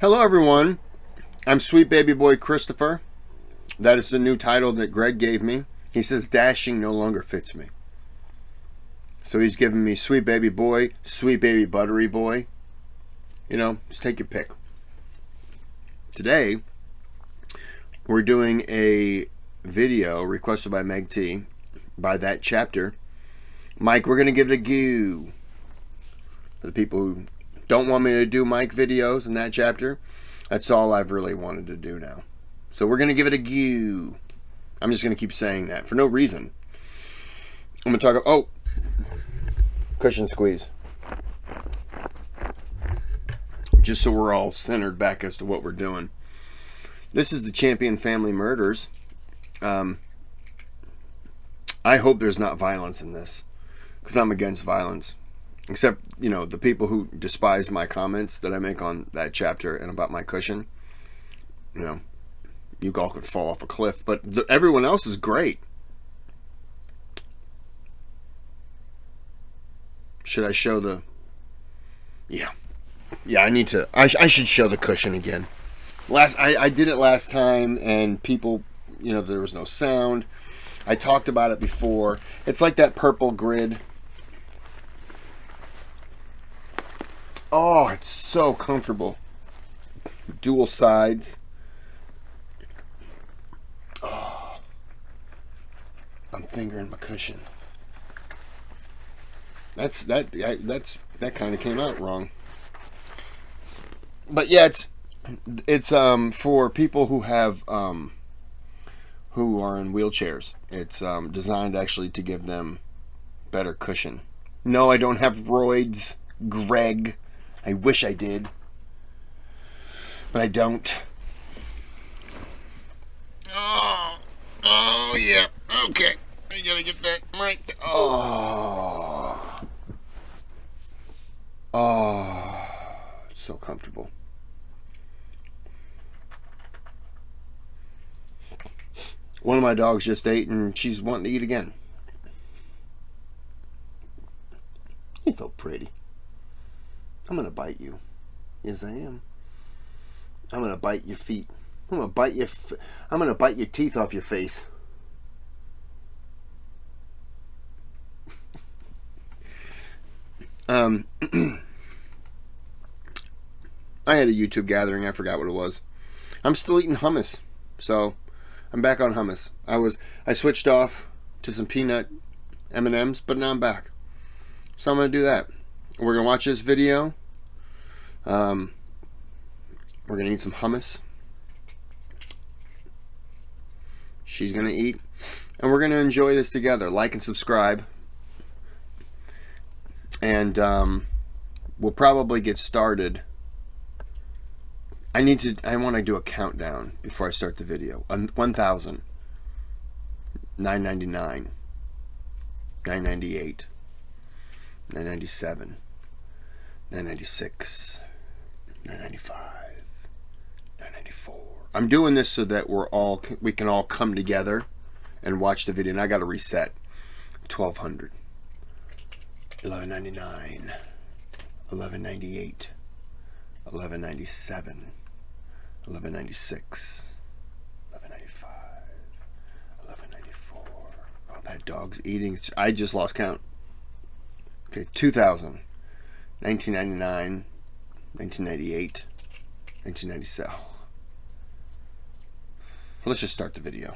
Hello everyone, I'm Sweet Baby Boy Christopher. That is the new title that Greg gave me. He says dashing no longer fits me. So he's giving me Sweet Baby Boy, Sweet Baby Buttery Boy. You know, just take your pick. Today, we're doing a video requested by MegT by that chapter. Mike, we're going to give it a go. For the people who don't want me to do Mike videos in that chapter, that's all I've really wanted to do now. So we're going to give it a go. I'm just going to keep saying that for no reason. I'm going to talk. Oh, cushion squeeze. Just so we're all centered back as to what we're doing. This is the Champion Family Murders. I hope there's not violence in this, because I'm against violence. Except, you know, the people who despise my comments that I make on that chapter and about my cushion. You know, you all could fall off a cliff. But everyone else is great. Should I show the... Yeah, I need to... I should show the cushion again. I did it last time, and people, you know, there was no sound. I talked about it before. It's like that purple grid. Oh, it's so comfortable. Dual sides. Oh, I'm fingering my cushion. That kind of came out wrong. But yeah, it's for people who have who are in wheelchairs. It's designed actually to give them better cushion. No, I don't have roids, Greg. I wish I did, but I don't. Oh yeah, okay. I gotta get that right. Oh, it's so comfortable. One of my dogs just ate, and she's wanting to eat again. You're so pretty. I'm gonna bite you. Yes, I am. I'm gonna bite your feet. I'm gonna bite your teeth off your face. I had a YouTube gathering. I forgot what it was. I'm still eating hummus, so I'm back on hummus. I switched off to some peanut M&Ms, but now I'm back. So I'm gonna do that. We're gonna watch this video. We're gonna eat some hummus. She's gonna eat, and we're gonna enjoy this together. Like and subscribe, and we'll probably get started. I want to do a countdown before I start the video. 1,000, 999, 998, 997, 996, 995, 994. I'm doing this so that we can all come together and watch the video. And I got to reset. 1,200, 1,199, 1,198, 1,197, 1,196, 1,195, 1,194. Oh, that dog's eating. I just lost count. Okay, 2,000. 1999, 1998, 1997. Oh. Let's just start the video.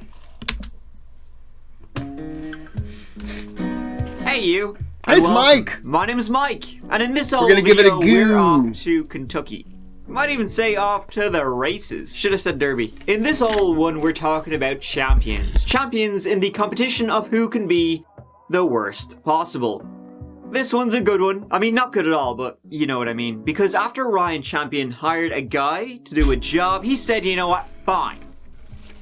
Hey you! Hey, it's Mike! My name is Mike, and in this we're gonna give it a we're go. off to Kentucky. Might even say off to the races. Should have said Derby. In this old one, we're talking about champions. Champions in the competition of who can be the worst possible. This one's a good one. I mean, not good at all, but you know what I mean. Because after Ryan Champion hired a guy to do a job, he said, you know what, fine.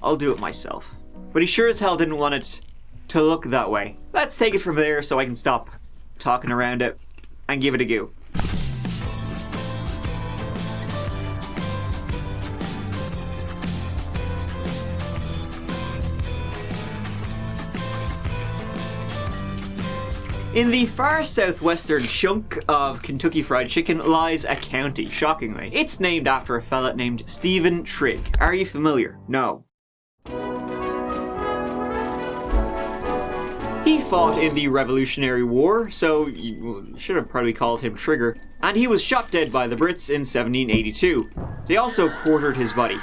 I'll do it myself. But he sure as hell didn't want it to look that way. Let's take it from there so I can stop talking around it and give it a go. In the far southwestern chunk of Kentucky Fried Chicken lies a county, shockingly. It's named after a fella named Stephen Trigg. Are you familiar? No. He fought in the Revolutionary War, so you should have probably called him Trigger, and he was shot dead by the Brits in 1782. They also quartered his body.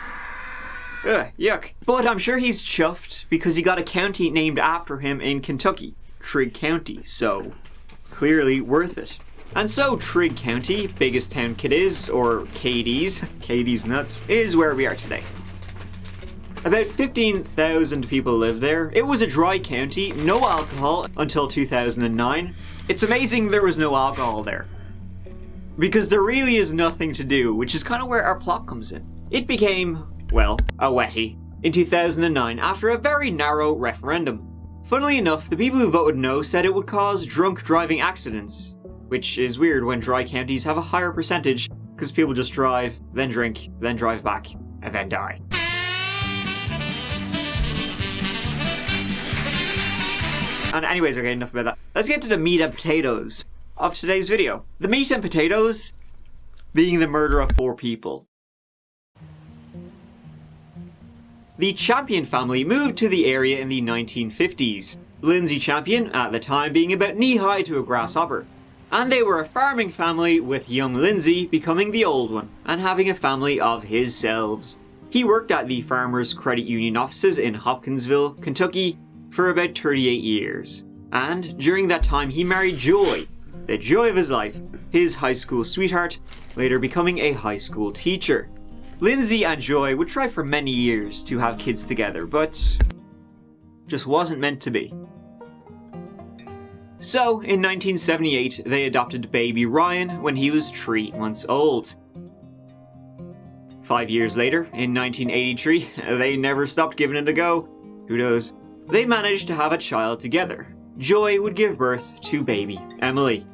Ugh, yuck. But I'm sure he's chuffed because he got a county named after him in Kentucky, Trigg County, so clearly worth it. And so Trigg County, biggest town Cadiz, or Katie's nuts, is where we are today. About 15,000 people live there. It was a dry county, no alcohol until 2009. It's amazing there was no alcohol there, because there really is nothing to do, which is kind of where our plot comes in. It became, well, a wetty in 2009 after a very narrow referendum. Funnily enough, the people who voted no said it would cause drunk driving accidents, which is weird when dry counties have a higher percentage, because people just drive, then drink, then drive back, and then die. And anyways, okay, enough about that. Let's get to the meat and potatoes of today's video. The meat and potatoes being the murder of 4 people. The Champion family moved to the area in the 1950s. Lindsay Champion, at the time, being about knee-high to a grasshopper. And they were a farming family, with young Lindsay becoming the old one, and having a family of his selves. He worked at the Farmers Credit Union offices in Hopkinsville, Kentucky, for about 38 years. And during that time he married Joy, the joy of his life, his high school sweetheart, later becoming a high school teacher. Lindsay and Joy would try for many years to have kids together, but just wasn't meant to be. So, in 1978, they adopted baby Ryan when he was 3 months old. 5 years later, in 1983, they never stopped giving it a go. Who knows? They managed to have a child together. Joy would give birth to baby Emily.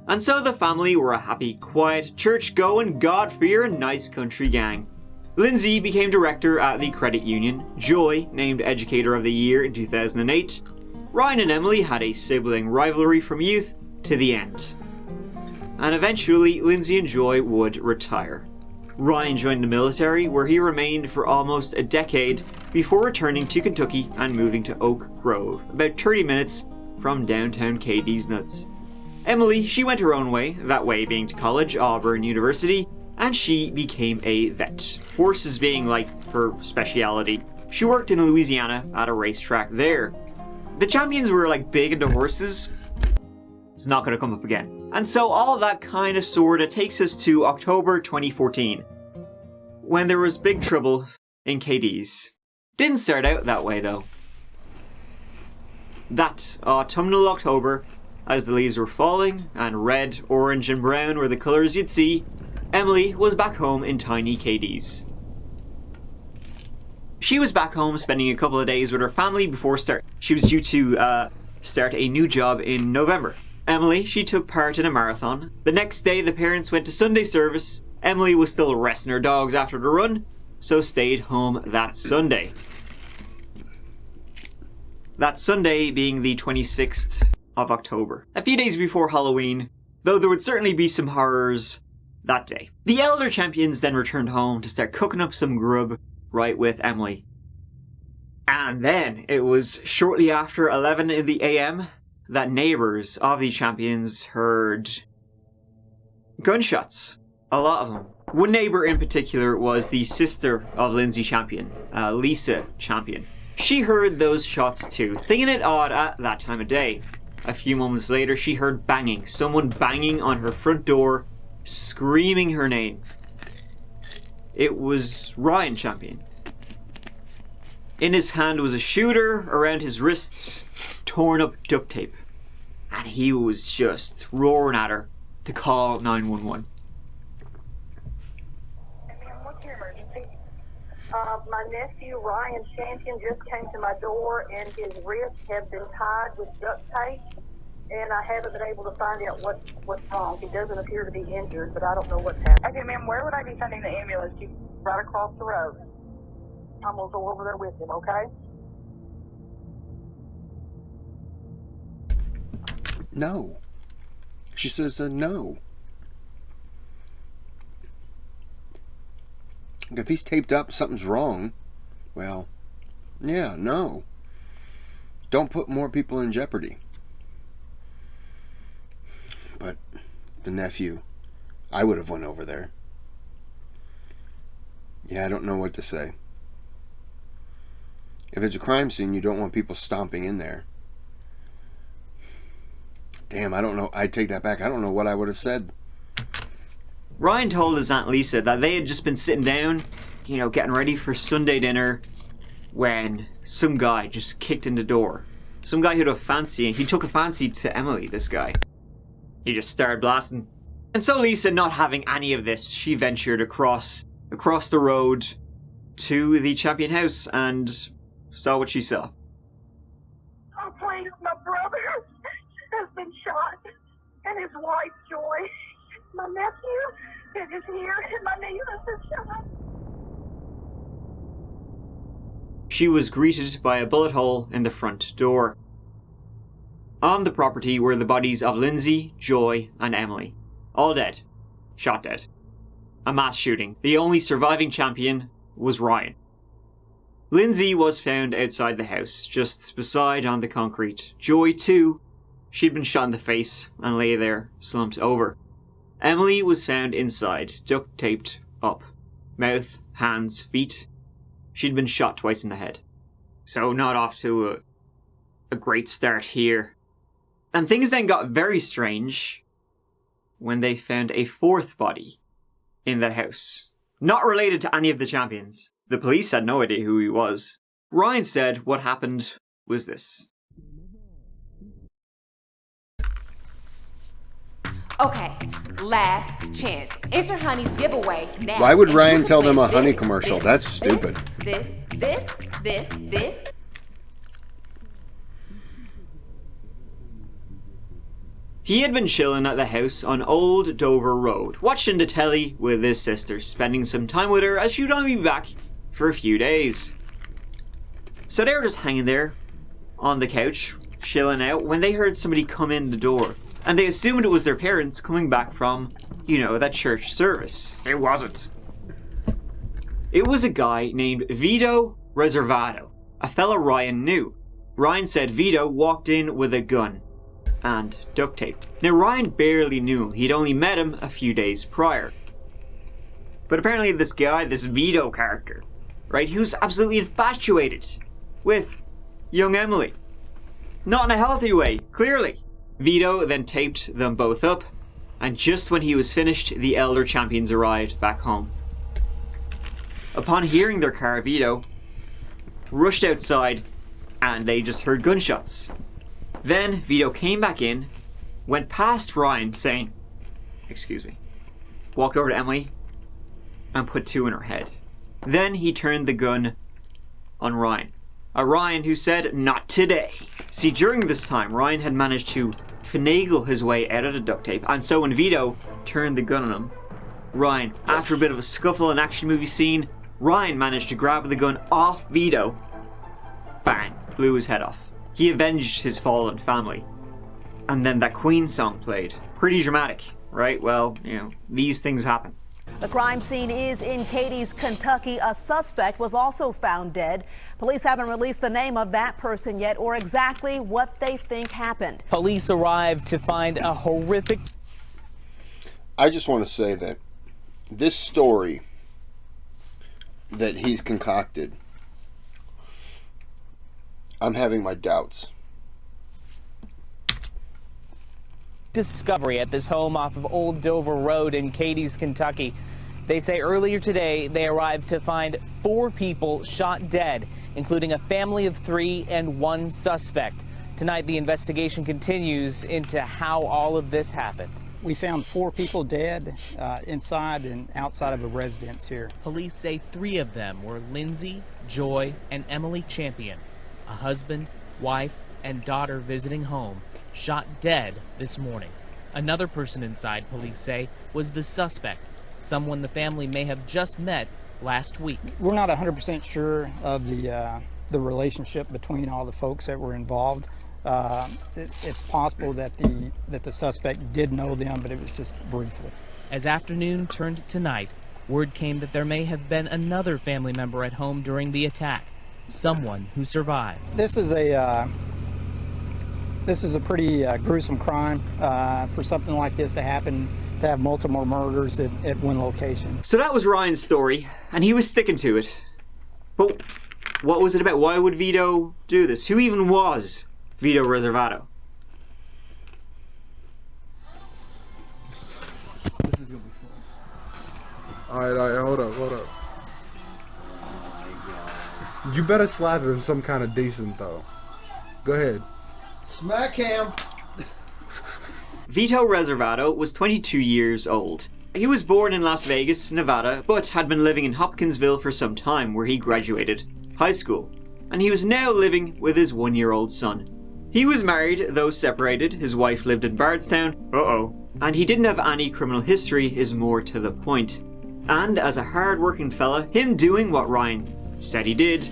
And so the family were a happy, quiet, church-going, God-fearing, nice country gang. Lindsay became director at the credit union. Joy named Educator of the Year in 2008. Ryan and Emily had a sibling rivalry from youth to the end. And eventually, Lindsay and Joy would retire. Ryan joined the military, where he remained for almost a decade before returning to Kentucky and moving to Oak Grove, about 30 minutes from downtown Katie's nuts. Emily, she went her own way, that way being to college, Auburn University, and she became a vet. Horses being like her speciality. She worked in Louisiana at a racetrack there. The Champions were like big into horses. It's not going to come up again. And so all of that kind of sorta takes us to October 2014, when there was big trouble in KD's. Didn't start out that way though. That autumnal October, as the leaves were falling, and red, orange and brown were the colours you'd see, Emily was back home in tiny KD's. She was back home spending a couple of days with her family before she was due to start a new job in November. Emily, she took part in a marathon. The next day the parents went to Sunday service. Emily was still resting her dogs after the run, so stayed home that Sunday. That Sunday being the 26th of October. A few days before Halloween, though there would certainly be some horrors that day. The elder champions then returned home to start cooking up some grub right with Emily. And then it was shortly after 11 in the AM that neighbours of the champions heard gunshots. A lot of them. One neighbour in particular was the sister of Lindsay Champion, Lisa Champion. She heard those shots too, thinking it odd at that time of day. A few moments later she heard banging, someone banging on her front door, screaming her name. It was Ryan Champion. In his hand was a shooter, around his wrists, torn up duct tape. And he was just roaring at her to call 911. What's your emergency? My nephew Ryan Champion just came to my door and his wrists have been tied with duct tape. And I haven't been able to find out what's wrong. He doesn't appear to be injured, but I don't know what's happened. Okay, ma'am, where would I be sending the ambulance? You right across the road. I'm going to go over there with him, okay? No. She says no. If he's taped up, something's wrong. Well, yeah, no. Don't put more people in jeopardy. But the nephew, I would have went over there. Yeah, I don't know what to say. If it's a crime scene, you don't want people stomping in there. Damn, I don't know. I take that back. I don't know what I would have said. Ryan told his Aunt Lisa that they had just been sitting down, you know, getting ready for Sunday dinner when some guy just kicked in the door. Some guy who had a fancy, he took a fancy to Emily, this guy. He just started blasting. And so Lisa, not having any of this, she ventured across the road to the Champion house and saw what she saw. Oh, please, my brother has been shot, and his wife, Joy. My nephew is here, and my niece has been shot. She was greeted by a bullet hole in the front door. On the property were the bodies of Lindsay, Joy, and Emily. All dead. Shot dead. A mass shooting. The only surviving champion was Ryan. Lindsay was found outside the house, just beside on the concrete. Joy, too. She'd been shot in the face and lay there, slumped over. Emily was found inside, duct taped up. Mouth, hands, feet. She'd been shot twice in the head. So not off to a great start here. And things then got very strange when they found a fourth body in the house. Not related to any of the champions. The police had no idea who he was. Ryan said what happened was this. Okay, last chance. Enter Honey's giveaway now. Why would And Ryan you tell can them a win honey this, commercial? this, That's stupid. This. He had been chilling at the house on Old Dover Road, watching the telly with his sister, spending some time with her as she would only be back for a few days. So they were just hanging there on the couch, chilling out, when they heard somebody come in the door. And they assumed it was their parents coming back from, you know, that church service. It wasn't. It was a guy named Vito Reservato, a fella Ryan knew. Ryan said Vito walked in with a gun and duct tape. Now Ryan barely knew him. He'd only met him a few days prior. But apparently this guy, this Vito character, right, he was absolutely infatuated with young Emily. Not in a healthy way, clearly. Vito then taped them both up, and just when he was finished, the elder champions arrived back home. Upon hearing their car, Vito rushed outside, and they just heard gunshots. Then Vito came back in, went past Ryan saying, "Excuse me," walked over to Emily, and put two in her head. Then he turned the gun on Ryan. A Ryan who said, "Not today." See, during this time, Ryan had managed to finagle his way out of the duct tape, and so when Vito turned the gun on him, Ryan, after a bit of a scuffle and action movie scene, Ryan managed to grab the gun off Vito. Bang, blew his head off. He avenged his fallen family. And then that Queen song played. Pretty dramatic, right? Well, you know, these things happen. The crime scene is in Cadiz, Kentucky. A suspect was also found dead. Police haven't released the name of that person yet or exactly what they think happened. Police arrived to find a horrific... I just want to say that this story that he's concocted, I'm having my doubts. discovery at this home off of Old Dover Road in Cadiz, Kentucky. They say earlier today they arrived to find 4 people shot dead, including a family of 3 and 1 suspect. Tonight, the investigation continues into how all of this happened. We found 4 people dead inside and outside of a residence here. Police say 3 of them were Lindsay, Joy, and Emily Champion, a husband, wife, and daughter visiting home, shot dead this morning. Another person inside, police say, was the suspect, someone the family may have just met last week. We're not 100% sure of the relationship between all the folks that were involved. It's possible that the suspect did know them, but it was just briefly. As afternoon turned to night, word came that there may have been another family member at home during the attack, someone who survived. This is a pretty gruesome crime for something like this to happen, to have multiple murders at one location. So that was Ryan's story, and he was sticking to it. But what was it about? Why would Vito do this? Who even was Vito Reservato? This is gonna be fun. Alright, hold up. You better slap him some kind of decent though. Go ahead. Smack him. Vito Reservato was 22 years old. He was born in Las Vegas, Nevada, but had been living in Hopkinsville for some time, where he graduated high school. And he was now living with his 1-year-old son. He was married, though separated. His wife lived in Bardstown. And he didn't have any criminal history, is more to the point. And as a hard-working fella, him doing what Ryan said he did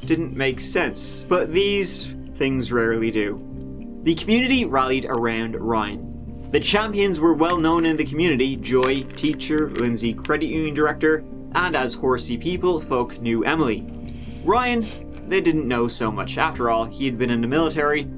didn't make sense. But these things rarely do. The community rallied around Ryan. The champions were well known in the community: Joy, teacher; Lindsay, credit union director; and as horsey people, folk knew Emily. Ryan, they didn't know so much. After all, he had been in the military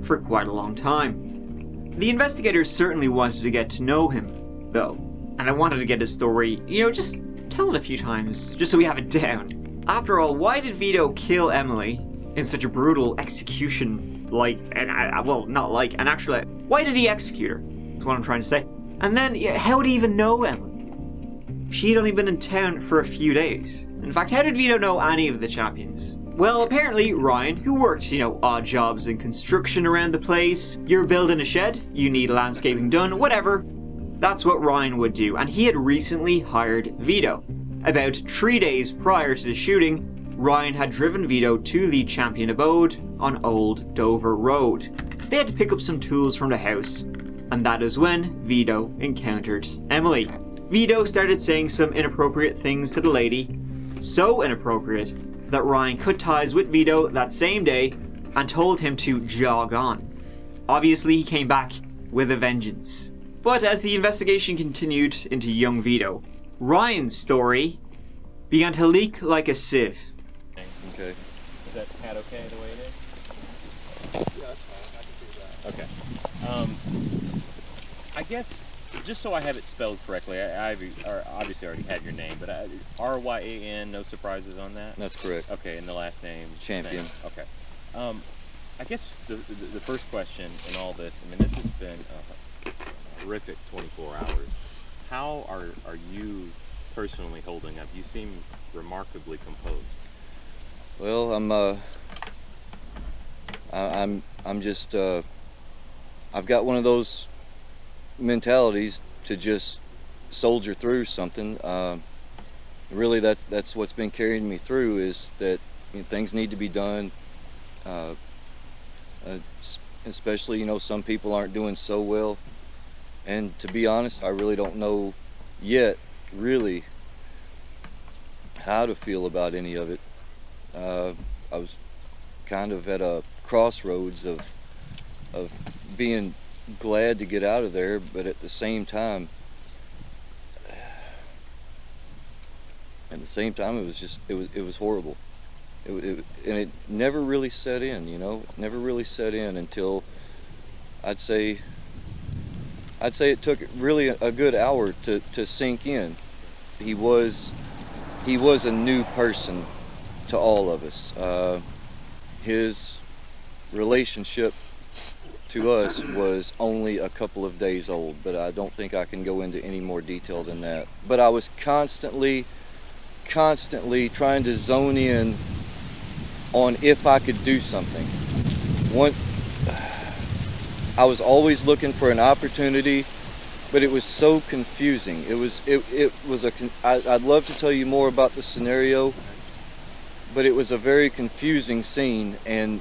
for quite a long time. The investigators certainly wanted to get to know him, though. And I wanted to get his story, just tell it a few times, just so we have it down. After all, why did Vito kill Emily in such a brutal execution? Why did he execute her? That's what I'm trying to say. And then, how would he even know Emily? She had only been in town for a few days. In fact, how did Vito know any of the champions? Well, apparently Ryan, who worked, odd jobs in construction around the place. You're building a shed, you need landscaping done, whatever. That's what Ryan would do, and he had recently hired Vito. About 3 days prior to the shooting, Ryan had driven Vito to the champion abode on Old Dover Road. They had to pick up some tools from the house, and that is when Vito encountered Emily. Vito started saying some inappropriate things to the lady, so inappropriate that Ryan cut ties with Vito that same day and told him to jog on. Obviously, he came back with a vengeance. But as the investigation continued into young Vito, Ryan's story began to leak like a sieve. Okay. Is that hat okay the way it is? Yeah, that's fine. I can see that. Okay. I guess, just so I have it spelled correctly, I obviously already had your name, but R-Y-A-N, no surprises on that? That's correct. Okay, and the last name? Champion. Same. Okay. I guess the first question in all this, this has been a horrific 24 hours. How are you personally holding up? You seem remarkably composed. Well, I'm just I've got one of those mentalities to just soldier through something. Really, that's what's been carrying me through, is that things need to be done. Especially, some people aren't doing so well. And to be honest, I really don't know yet, really, how to feel about any of it. I was kind of at a crossroads of being glad to get out of there, but at the same time, it was horrible. And it never really set in, never really set in until I'd say it took really a good hour to sink in. He was a new person to all of us. His relationship to us was only a couple of days old, but I don't think I can go into any more detail than that. But I was constantly trying to zone in on if I could do something. I was always looking for an opportunity, but it was so confusing. I'd love to tell you more about the scenario, but it was a very confusing scene, and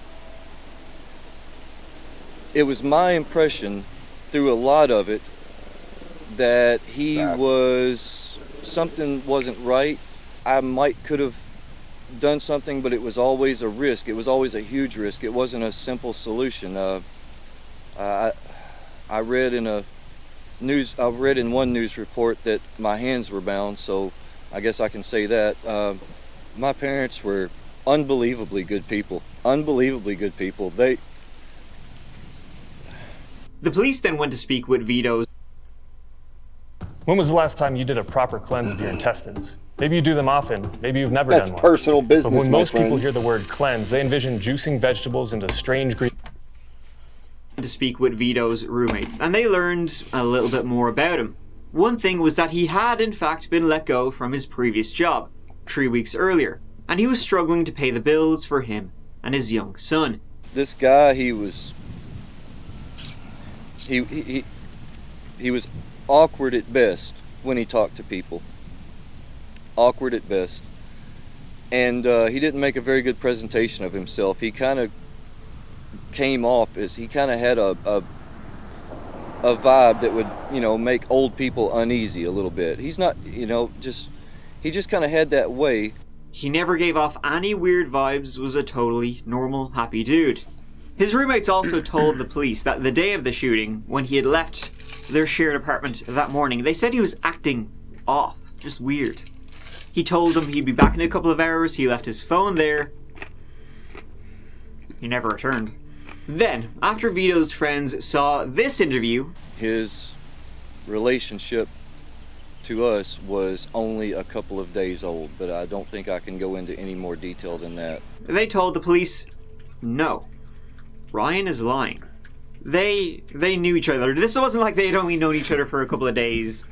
it was my impression through a lot of it that something wasn't right. I could have done something, but it was always a risk. It was always a huge risk. It wasn't a simple solution. I read in one news report that my hands were bound, so I guess I can say that. My parents were unbelievably good people. Unbelievably good people. The police then went to speak with Vito's. When was the last time you did a proper cleanse of your intestines? Maybe you do them often, maybe you've never That's done one. personal business, But when my most people friend. hear the word cleanse, they envision juicing vegetables into strange green... To speak with Vito's roommates, and they learned a little bit more about him. One thing was that he had in fact been let go from his previous job 3 weeks earlier, and he was struggling to pay the bills for him and his young son. This guy, he was awkward at best when he talked to people. Awkward at best. And he didn't make a very good presentation of himself. He kind of came off as, he kind of had a vibe that would, make old people uneasy a little bit. He's not, he just kind of had that way. He never gave off any weird vibes, was a totally normal, happy dude. His roommates also told the police that the day of the shooting, when he had left their shared apartment that morning, they said he was acting off, just weird. He told them he'd be back in a couple of hours, he left his phone there. He never returned. Then, after Vito's friends saw this interview, his relationship to us was only a couple of days old, but I don't think I can go into any more detail than that. They told the police, no, Ryan is lying. They knew each other. This wasn't like they had only known each other for a couple of days,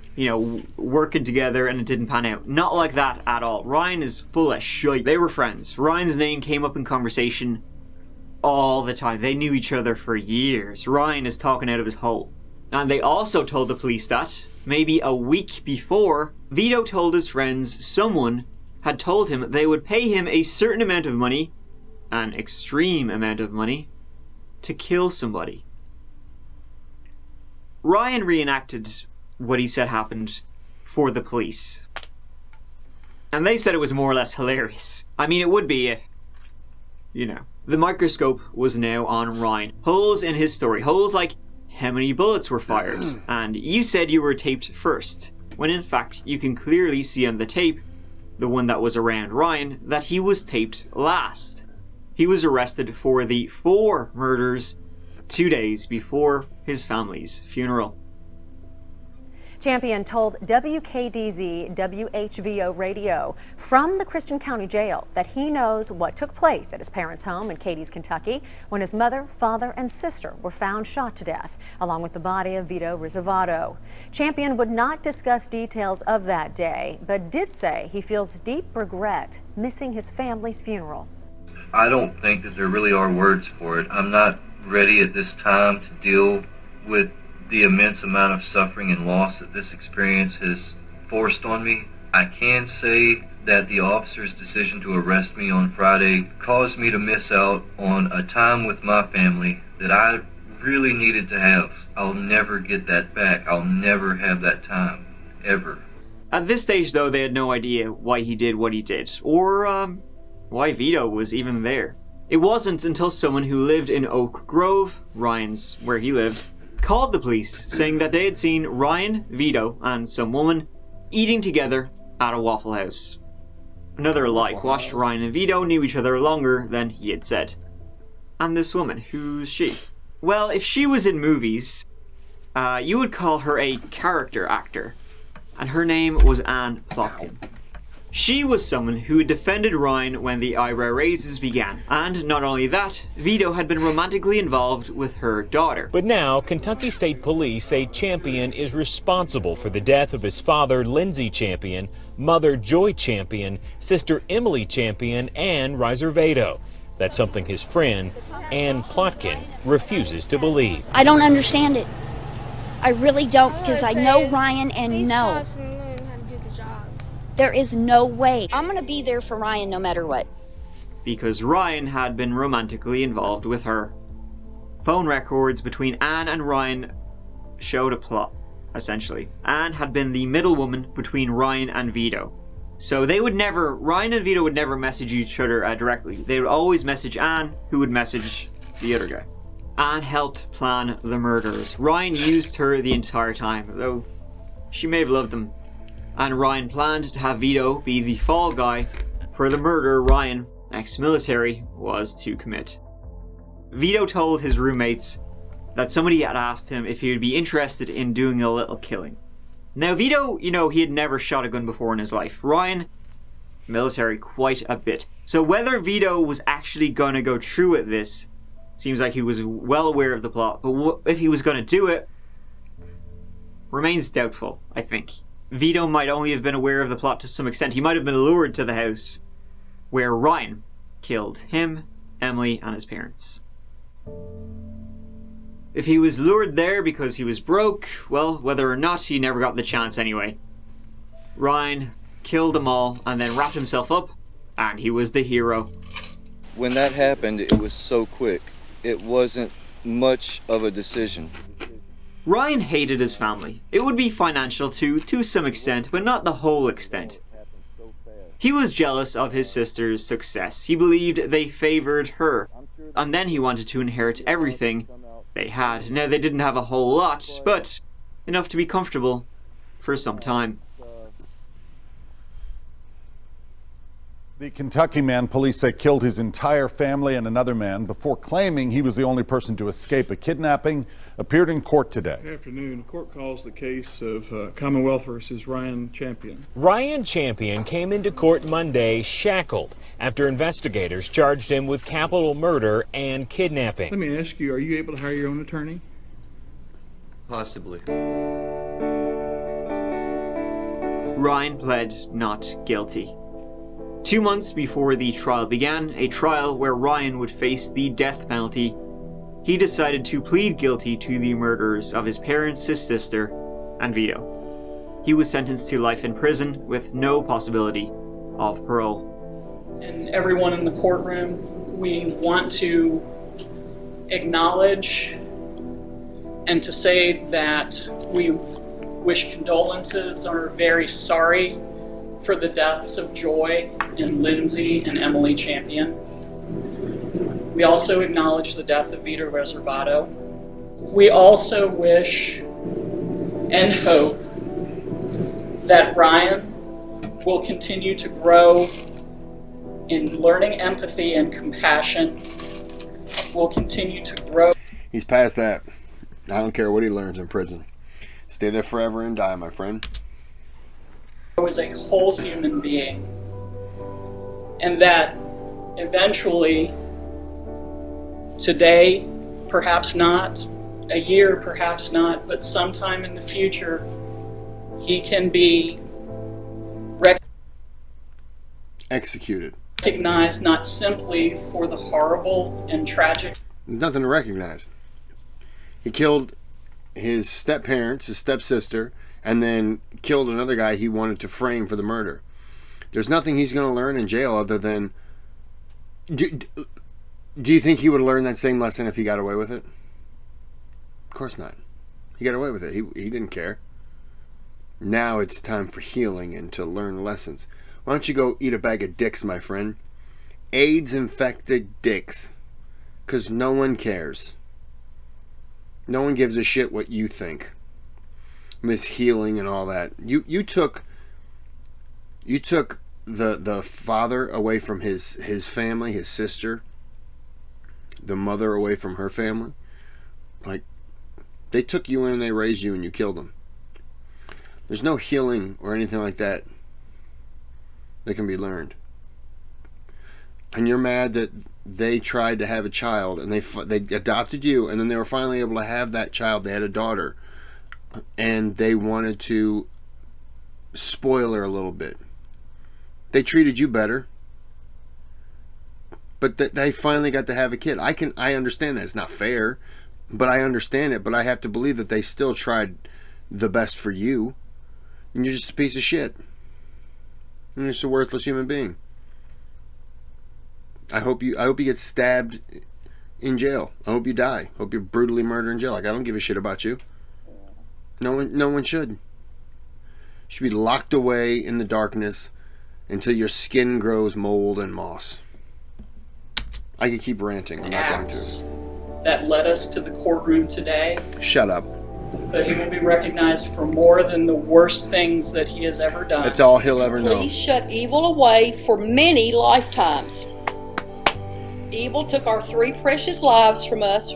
working together and it didn't pan out. Not like that at all. Ryan is full of shit. They were friends. Ryan's name came up in conversation all the time. They knew each other for years. Ryan is talking out of his hole. And they also told the police that, maybe a week before, Vito told his friends someone had told him they would pay him a certain amount of money, an extreme amount of money, to kill somebody. Ryan reenacted what he said happened for the police. And they said it was more or less hilarious. I mean, it would be if, The microscope was now on Ryan. Holes in his story. Holes like how many bullets were fired. And you said you were taped first, when in fact you can clearly see on the tape, the one that was around Ryan, that he was taped last. He was arrested for the 4 murders 2 days before his family's funeral. Champion told WKDZ WHVO radio from the Christian County Jail that he knows what took place at his parents' home in Cadiz, Kentucky, when his mother, father, and sister were found shot to death, along with the body of Theodore Roosevelt. Champion would not discuss details of that day, but did say he feels deep regret missing his family's funeral. I don't think that there really are words for it. I'm not ready at this time to deal with the immense amount of suffering and loss that this experience has forced on me. I can say that the officer's decision to arrest me on Friday caused me to miss out on a time with my family that I really needed to have. I'll never get that back. I'll never have that time, ever. At this stage, though, they had no idea why he did what he did, or why Vito was even there. It wasn't until someone who lived in Oak Grove, Ryan's where he lived, called the police saying that they had seen Ryan, Vito, and some woman eating together at a Waffle House. Another lie quashed. Ryan and Vito knew each other longer than he had said. And this woman, who's she? Well, if she was in movies, you would call her a character actor, and her name was Anne Plotkin. She was someone who defended Ryan when the eyebrow raises began. And not only that, Vito had been romantically involved with her daughter. But now, Kentucky State Police say Champion is responsible for the death of his father, Lindsey Champion, mother, Joy Champion, sister, Emily Champion, and Riser Vado. That's something his friend, Ann Plotkin, refuses to believe. I don't understand it. I really don't, because I know Ryan and know. There is no way. I'm going to be there for Ryan no matter what. Because Ryan had been romantically involved with her. Phone records between Anne and Ryan showed a plot, essentially. Anne had been the middlewoman between Ryan and Vito. So Ryan and Vito would never message each other directly. They would always message Anne, who would message the other guy. Anne helped plan the murders. Ryan used her the entire time, though she may have loved him. And Ryan planned to have Vito be the fall guy for the murder Ryan, ex-military, was to commit. Vito told his roommates that somebody had asked him if he would be interested in doing a little killing. Now Vito, he had never shot a gun before in his life. Ryan, military quite a bit. So whether Vito was actually going to go through with this, seems like he was well aware of the plot, but if he was going to do it, remains doubtful, I think. Vito might only have been aware of the plot to some extent. He might have been lured to the house where Ryan killed him, Emily, and his parents. If he was lured there because he was broke, well, whether or not, he never got the chance anyway. Ryan killed them all and then wrapped himself up, and he was the hero. When that happened, it was so quick. It wasn't much of a decision. Ryan hated his family. It would be financial too, to some extent, but not the whole extent. He was jealous of his sister's success. He believed they favored her, and then he wanted to inherit everything they had. Now, they didn't have a whole lot, but enough to be comfortable for some time. The Kentucky man, police say, killed his entire family and another man before claiming he was the only person to escape a kidnapping, appeared in court today. Good afternoon. The court calls the case of Commonwealth versus Ryan Champion. Ryan Champion came into court Monday shackled after investigators charged him with capital murder and kidnapping. Let me ask you, are you able to hire your own attorney? Possibly. Ryan pled not guilty. 2 months before the trial began, a trial where Ryan would face the death penalty, he decided to plead guilty to the murders of his parents, his sister, and Vito. He was sentenced to life in prison with no possibility of parole. And everyone in the courtroom, we want to acknowledge and to say that we wish condolences and are very sorry for the deaths of Joy and Lindsay and Emily Champion. We also acknowledge the death of Vito Reservato. We also wish and hope that Ryan will continue to grow in learning empathy and compassion, will continue to grow. He's past that. I don't care what he learns in prison. Stay there forever and die, my friend. As a whole human being, and that eventually, today, perhaps not, a year, perhaps not, but sometime in the future, he can be executed. Recognized not simply for the horrible and tragic. Nothing to recognize. He killed his step-parents, his stepsister, and then killed another guy he wanted to frame for the murder. There's nothing he's going to learn in jail other than... Do you think he would learn that same lesson if he got away with it? Of course not. He got away with it. He didn't care. Now it's time for healing and to learn lessons. Why don't you go eat a bag of dicks, my friend? AIDS-infected dicks. Because no one cares. No one gives a shit what you think. This healing and all that. You took the father away from his family, his sister, the mother away from her family. Like, they took you in and they raised you and you killed them. There's no healing or anything like that that can be learned. And you're mad that they tried to have a child and they adopted you, and then they were finally able to have that child. They had a daughter. And they wanted to spoil her a little bit. They treated you better, but they finally got to have a kid. I understand that it's not fair, but I understand it. But I have to believe that they still tried the best for you, and you're just a piece of shit. You're just a worthless human being. I hope you get stabbed in jail. I hope you die. I hope you're brutally murdered in jail. Like, I don't give a shit about you. No one should. Should be locked away in the darkness until your skin grows mold and moss. I could keep ranting. I'm not going to. That led us to the courtroom today. Shut up. But he will be recognized for more than the worst things that he has ever done. That's all he'll ever know. Police shut evil away for many lifetimes. Evil took our 3 precious lives from us,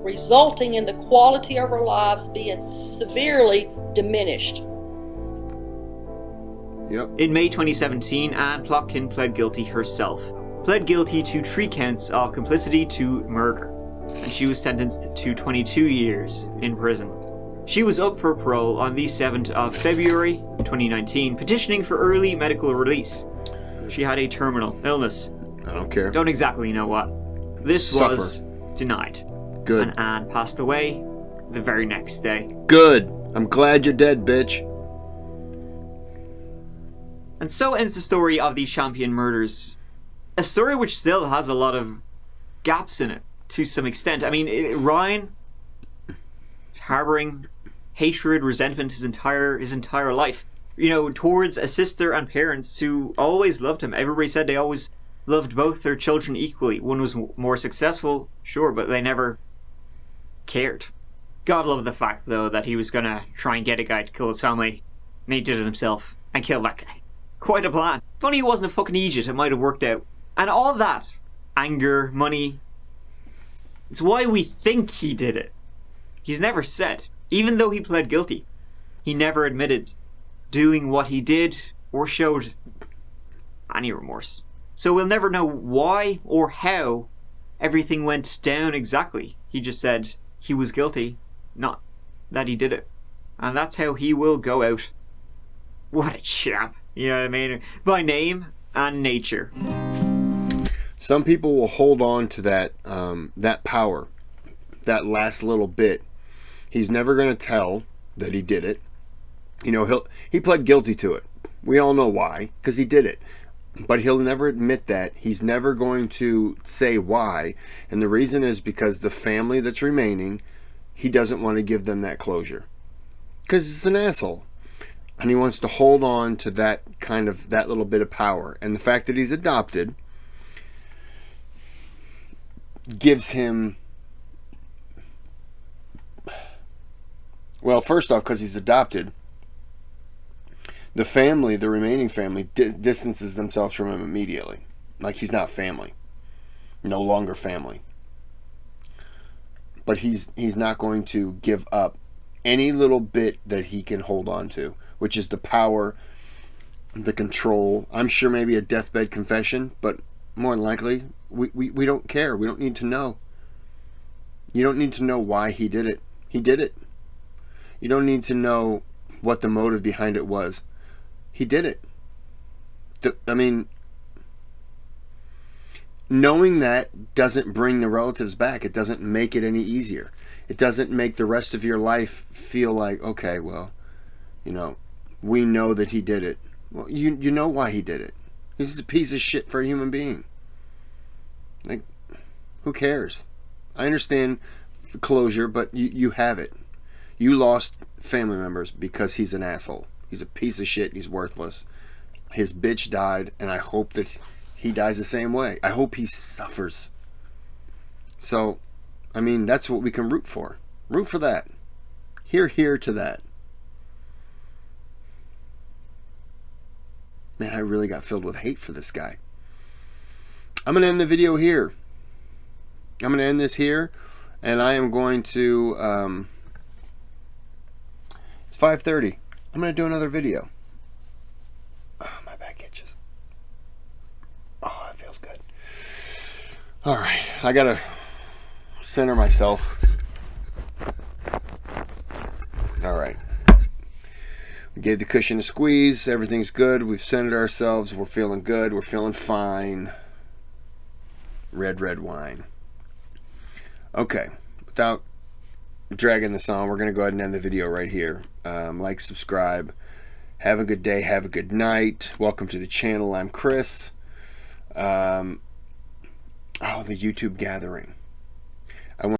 resulting in the quality of our lives being severely diminished. Yep. In May 2017, Anne Plotkin pled guilty herself. Pled guilty to 3 counts of complicity to murder, and she was sentenced to 22 years in prison. She was up for parole on the 7th of February 2019, petitioning for early medical release. She had a terminal illness. I don't care. Don't exactly know what. This was denied. Good. And Anne passed away the very next day. Good. I'm glad you're dead, bitch. And so ends the story of the Champion murders. A story which still has a lot of gaps in it, to some extent. I mean, Ryan harboring hatred, resentment his entire life, you know, towards a sister and parents who always loved him. Everybody said they always loved both their children equally. One was more successful, sure, but they never cared. God loved the fact, though, that he was gonna try and get a guy to kill his family, and he did it himself and killed that guy. Quite a plan. If only he wasn't a fucking idiot, it might have worked out. And all that anger, money, it's why we think he did it. He's never said. Even though he pled guilty, he never admitted doing what he did or showed any remorse. So we'll never know why or how everything went down exactly. He just said he was guilty, not that he did it. And that's how he will go out. What a chap. You know what I mean? By name and nature. Some people will hold on to that that power, that last little bit. He's never going to tell that he did it. You know, he pled guilty to it. We all know why, because he did it. But he'll never admit that. He's never going to say why. And the reason is because the family that's remaining, he doesn't want to give them that closure. Because he's an asshole. And he wants to hold on to that little bit of power. And the fact that he's adopted gives him, well, first off, because he's adopted, the family, the remaining family, distances themselves from him immediately. Like he's not family. No longer family. But he's not going to give up any little bit that he can hold on to, which is the power, the control. I'm sure maybe a deathbed confession, but more than likely, we don't care. We don't need to know. You don't need to know why he did it. He did it. You don't need to know what the motive behind it was. He did it. I mean, knowing that doesn't bring the relatives back. It doesn't make it any easier. It doesn't make the rest of your life feel like, okay, well, you know, we know that he did it. Well, you know why he did it. He's a piece of shit for a human being. Like, who cares? I understand closure, but you have it. You lost family members because he's an asshole. He's a piece of shit. He's worthless. His bitch died, and I hope that he dies the same way. I hope he suffers. So, I mean, that's what we can root for. Root for that. Here to that. Man, I really got filled with hate for this guy. I'm going to end the video here. I'm going to end this here, and I am going to, it's 5:30. I'm going to do another video. Oh, my back itches. Oh, that feels good. All right, I got to center myself. All right. We gave the cushion a squeeze. Everything's good. We've centered ourselves. We're feeling good. We're feeling fine. Red wine. Okay. Without dragging this on, we're going to go ahead and end the video right here. Like, subscribe. Have a good day. Have a good night. Welcome to the channel. I'm Kris. Oh, the YouTube gathering.